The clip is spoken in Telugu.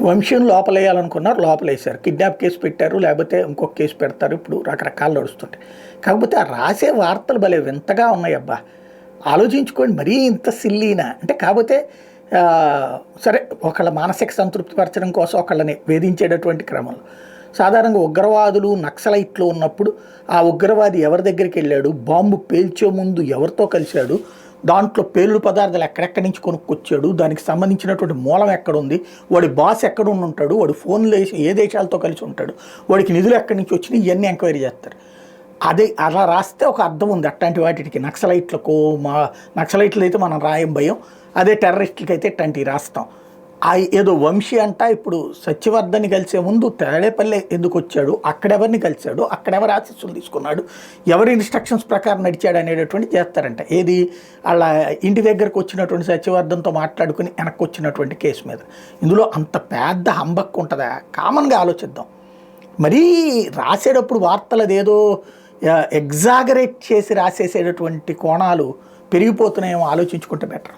వంశీని లోపలేయాలనుకున్నారు, లోపలేశారు. కిడ్నాప్ కేసు పెట్టారు, లేకపోతే ఇంకొక కేసు పెడతారు. ఇప్పుడు రకరకాలు నడుస్తుంటాయి. కాకపోతే ఆ రాసే వార్తలు భలే వింతగా ఉన్నాయి అబ్బా. ఆలోచించుకోండి, మరీ ఇంత సిల్లీనా అంటే. కాకపోతే సరే, ఒకళ్ళ మానసిక సంతృప్తి పరచడం కోసం ఒకళ్ళని వేధించేటటువంటి క్రమంలో సాధారణంగా ఉగ్రవాదులు నక్సలైట్లు ఉన్నప్పుడు ఆ ఉగ్రవాది ఎవరి దగ్గరికి వెళ్ళాడు, బాంబు పేల్చే ముందు ఎవరితో కలిశాడు, దాంట్లో పేలుడు పదార్థాలు ఎక్కడెక్కడి నుంచి కొనుక్కొచ్చాడు, దానికి సంబంధించినటువంటి మూలం ఎక్కడుంది, వాడి బాస్ ఎక్కడ ఉంటాడు, వాడి ఫోన్లు వేసి ఏ దేశాలతో కలిసి ఉంటాడు, వాడికి నిధులు ఎక్కడి నుంచి వచ్చినాయి, ఇవన్నీ ఎంక్వైరీ చేస్తారు. అదే అలా రాస్తే ఒక అర్థం ఉంది అట్లాంటి వాటికి. నక్సలైట్లకు నక్సలైట్లు అయితే మనం రాయం భయం, అదే టెర్రరిస్టులకి అయితే ఇట్లాంటివి రాస్తాం. ఏదో వంశీ అంట ఇప్పుడు సత్యవర్ధన్ని కలిసే ముందు తేడేపల్లి ఎందుకు వచ్చాడు, అక్కడెవరిని కలిశాడు, అక్కడెవరి ఆశీస్సులు తీసుకున్నాడు, ఎవరి ఇన్స్ట్రక్షన్స్ ప్రకారం నడిచాడు అనేటటువంటి చేస్తారంట. ఏది వాళ్ళ ఇంటి దగ్గరకు వచ్చినటువంటి సత్యవర్ధన్తో మాట్లాడుకుని వెనక్కి వచ్చినటువంటి కేసు మీద. ఇందులో అంత పెద్ద హంబక్ ఉంటుందా? కామన్గా ఆలోచిద్దాం. మరీ రాసేటప్పుడు వార్తలు అదేదో ఎగ్జాగరేట్ చేసి రాసేసేటటువంటి కోణాలు పెరిగిపోతున్నాయేమో ఆలోచించుకుంటే బెటర్.